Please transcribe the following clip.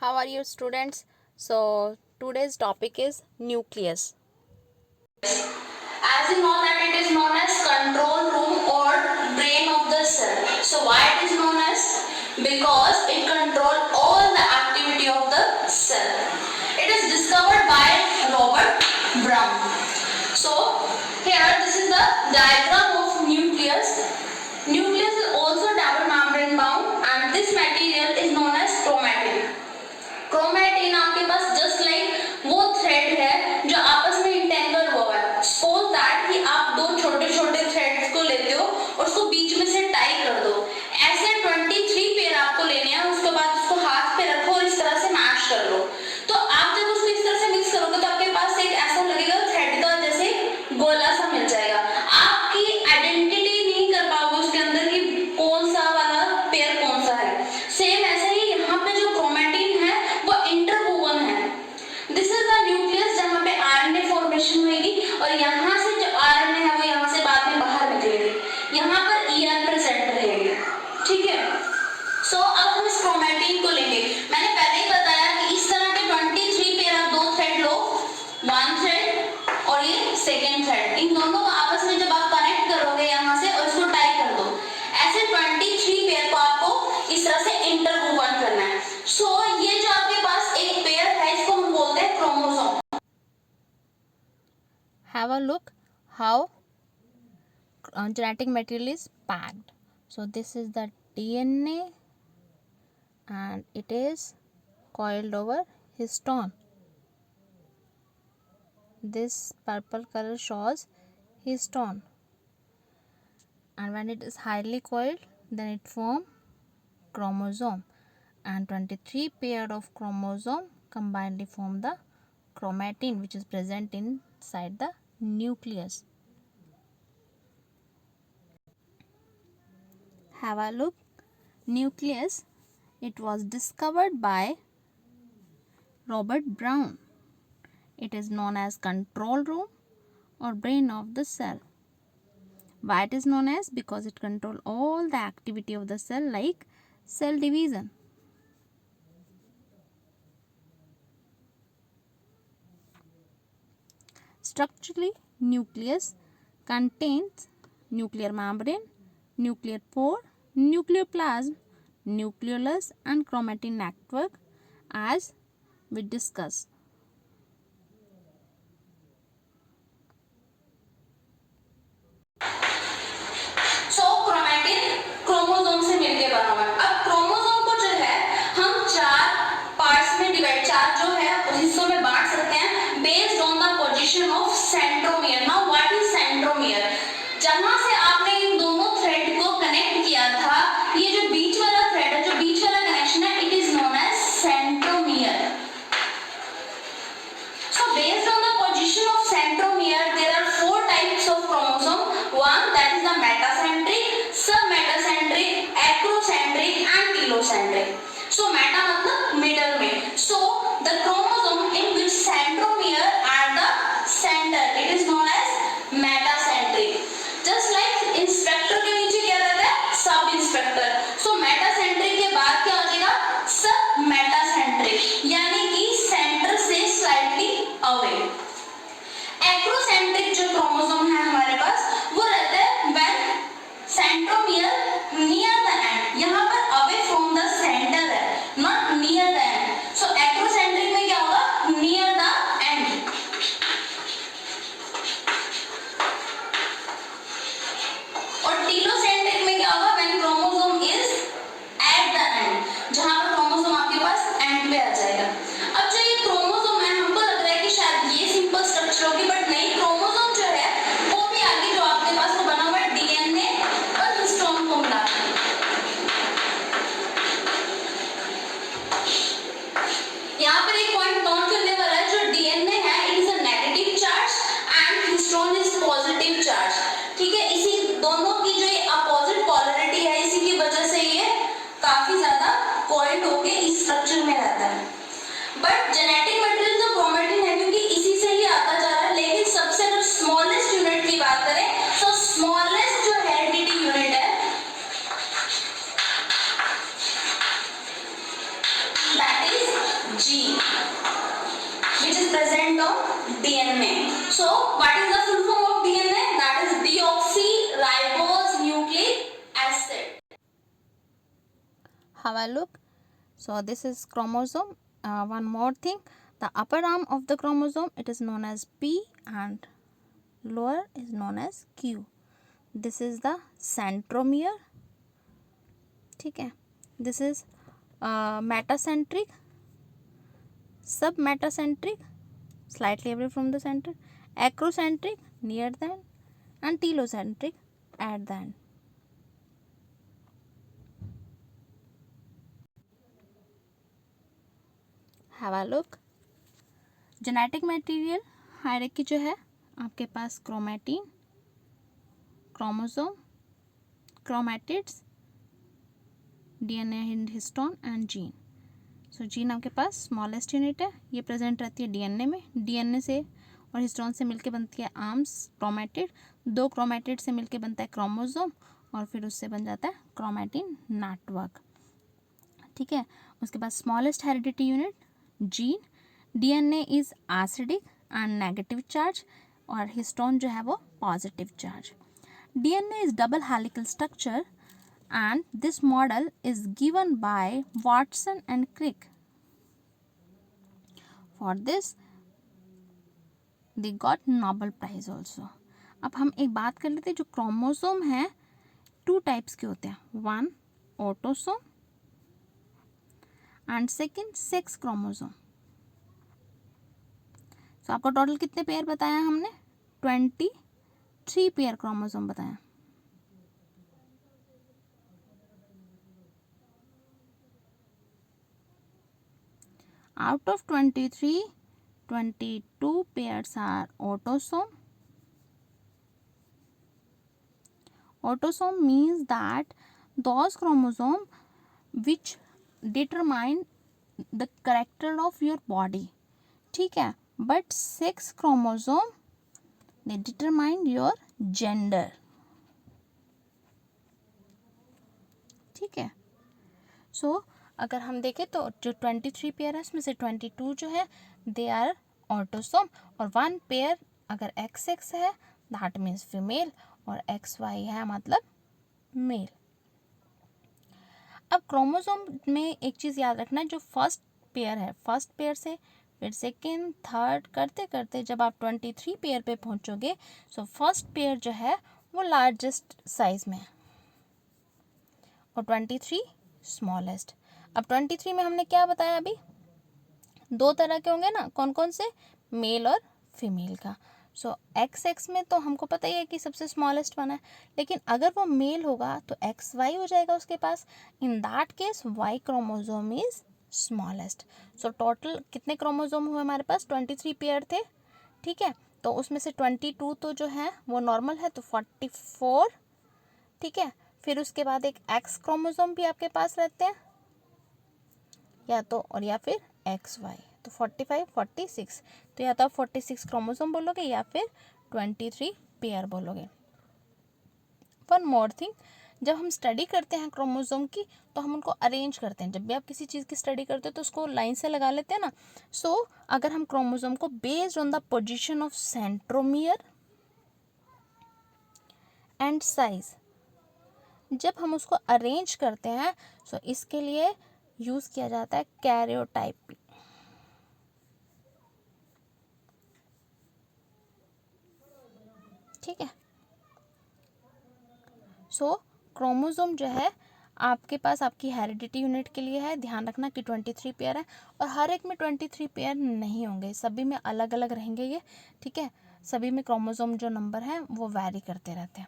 How are you, students? So today's topic is nucleus. As you know that it is known as control room or brain of the cell. So why it is known as? Because it controls all the activity of the cell. It is discovered by Robert Brown. So here this is the diagram of nucleus. Nucleus is also double membrane bound and this material is known as chromatin. Chromatin आपके पास just like वो thread है जो आपस में entangle हुआ है। Suppose that कि आप दो छोटे छोटे थ्रेड्स को लेते हो और उसको बीच में से टाई कर दो। ऐसे 23 पेयर आपको लेने हैं, उसके बाद उसको हाथ पे रखो और इस तरह से मैश कर लो। तो आप जब उसको इस तरह से मिक्स करोगे तो आपके पास एक ऐसा लगेगा थ्रेड का जैसे गोला सा मिल जाएगा। आपकी आइडेंटिटी नहीं कर पाओगे उसके अंदर कि कौन सा वाला पेयर कौन सा है। सेम ऐसे ही यहाँ पे जो क्रोमैटिन है वो इंटरवोवन है। दिस इज द न्यूक्लियस जहाँ पे आरएनए फॉर्मेशन होगी और यहाँ से जो आरएनए है वो यहाँ से बाद में बाहर निकलेगी। यहाँ पर ईआर प्रेजेंट रहेगी। ठीक है। सो अब हम इस क्रोमैटिन को लेंगे। मैंने पहले ही बताया कि इस तरह के 23 पेयर आप दो थ्रेड लो, वन थ्रेड और ये सेकेंड थ्रेड, इन दोनों को आपस में जब आप कनेक्ट करोगे यहाँ से और इसको टाई कर दो, ऐसे 23 पेयर को आपको इस तरह से इंटरवोवन करना है। सो ये जो आपके पास एक पेयर है इसको हम बोलते हैं chromosome. Have a look how genetic material is packed. So this is the DNA and it is coiled over histone. This purple color shows histone, and when it is highly coiled then it forms chromosome, and 23 pair of chromosome combinedly form the chromatin, which is present inside the nucleus. Have a look. Nucleus, it was discovered by Robert Brown. It is known as control room or brain of the cell. Why it is known as? Because it controls all the activity of the cell like cell division. Structurally, nucleus contains nuclear membrane, nuclear pore, nucleoplasm, nucleolus and chromatin network as we discussed. So chromatin chromosome से मिलके बना हुआ है। अब chromosome को जो है हम चार पार्ट्स में डिवाइड, चार जो है हिस्सों में बांट सकते हैं based on the position of centromere. Now what is centromere? जहां से आपने इन दोनों थ्रेड को कनेक्ट किया था, ये जो बीच वाला थ्रेड है, जो बीच वाला कनेक्शन है, it is known as centromere. So based on the position of centromere, there are 4 types of chromosome. One, that is the metacentric, submetacentric, acrocentric and telocentric. So meta मतलब middle में. So the chromosome in which centromere are the center, it is known as metacentric. Just like inspector के नीचे क्या रहता है? Sub inspector. So metacentric के बाद क्या हो जाएगा? submetacentric, यानी कि सेंटर से स्लाइटली अवे। एक्रोसेंट्रिक जो क्रोमोसोम है हमारे पास वो रहता है when centromere near the end, यहाँ पर अवे फ्रॉम द सेंटर है, not near the end. So acrocentric में क्या होगा? Near the end. और टीलोसेंट्रिक में क्या होगा? When chromosome is at the end, जहां पर क्रोमोसोम आपके पास एंड पे आ जाएगा। अब जो ये क्रोमोसोम है हमको लग रहा है कि शायद ये सिंपल स्ट्रक्चर होगी, बट नहीं, क्रोमोसोम जो है वो भी आगे जो आपके पास वो बना हुआ है डीएनए और हिस्टोन को मिला के। यहाँ पर एक पॉइंट नोट करने वाला है, जो डीएनए है it is a negative charge and histone is positive charge. ठीक है, इसी दोनों की जो ये अपोजिट पोलैरिटी है, इसी की वजह से ये काफी ज्यादा कॉइल्ड होके इस स्ट्रक्चर में रहता है। बट जेनेटिक मटेरियल तो क्रोमैटिन है क्योंकि इसी से ही आता जा रहा है। लेकिन सबसे अगर स्मॉलेस्ट यूनिट की बात करें तो स्मॉलेस्ट जो हेरिडिटी यूनिट है that is gene which is present on DNA. So what is the full form of DNA? That is deoxyribose nucleic acid. Have a look. So this is chromosome. One more thing, the upper arm of the chromosome, it is known as P and lower is known as Q. This is the centromere. ठीक है. This is metacentric, submetacentric, slightly away from the center, acrocentric, near the end, and telocentric, at the end. Have a look. Genetic material hierarchy जो है आपके पास chromatin, chromosome, chromatids, DNA, histone and gene. So gene आपके पास smallest unit है, ये present रहती है डीएनए में. डीएनए से और हिस्टोन से मिलके बनती है आर्म्स, क्रोमैटिड. दो क्रोमैटिड से मिलके बनता है क्रोमोसोम और फिर उससे बन जाता है क्रोमैटिन नेटवर्क. ठीक है. उसके बाद smallest heredity unit gene. DNA is acidic and negative charge और हिस्टोन जो है वो positive charge. DNA is double helical structure and this model is given by Watson and Crick. For this they got Nobel Prize also. अब हम एक बात कर लेते हैं, जो क्रोमोसोम है 2 टाइप्स के होते हैं. One autosome and second sex chromosome. So आपको टोटल कितने पेयर बताया हमने? 23 पेयर क्रोमोसोम बताया. Out of 23, 22 pairs are autosome. Autosome means that those chromosomes which determine the character of your body. ठीक है. But sex chromosome they determine your gender. ठीक है. So अगर हम देखें तो जो 23 पेयर है उसमें से 22 जो है दे आर ऑटोसोम और 1 पेयर अगर XX है दैट मीन्स फीमेल और XY है मतलब मेल. अब क्रोमोसोम में एक चीज़ याद रखना, जो फर्स्ट पेयर है, फर्स्ट पेयर से फिर सेकेंड, थर्ड करते करते जब आप 23 पेयर पे पहुंचोगे सो फर्स्ट पेयर जो है वो लार्जेस्ट साइज में है और 23 स्मॉलेस्ट. अब 23 में हमने क्या बताया अभी? 2 तरह के होंगे ना, कौन कौन से? मेल और फीमेल का. सो XX में तो हमको पता ही है कि सबसे स्मॉलेस्ट बना है, लेकिन अगर वो मेल होगा तो XY हो जाएगा उसके पास. In that case Y chromosome is smallest. So total कितने क्रोमोसोम हुए हमारे पास? 23 पेयर थे. ठीक है. तो उसमें से 22 तो जो है वो नॉर्मल है तो 44. ठीक है. फिर उसके बाद एक X क्रोमोसोम भी आपके पास रहते हैं या तो और या फिर XY, तो 45, 46. तो या तो आप 46 क्रोमोसोम बोलोगे या फिर 23 पेयर बोलोगे. वन मोर थिंग, जब हम स्टडी करते हैं क्रोमोसोम की तो हम उनको अरेंज करते हैं. जब भी आप किसी चीज़ की स्टडी करते हो तो उसको लाइन से लगा लेते हैं ना. सो अगर हम क्रोमोसोम को based on the position of centromere and size जब हम उसको अरेंज करते हैं सो इसके लिए यूज किया जाता है कैरियोटाइपिंग. ठीक है. सो क्रोमोसोम जो है आपके पास आपकी हेरिडिटी यूनिट के लिए है. ध्यान रखना कि 23 पेयर है और हर एक में 23 पेयर नहीं होंगे, सभी में अलग अलग रहेंगे ये. ठीक है. सभी में क्रोमोसोम जो नंबर है वो वैरी करते रहते हैं.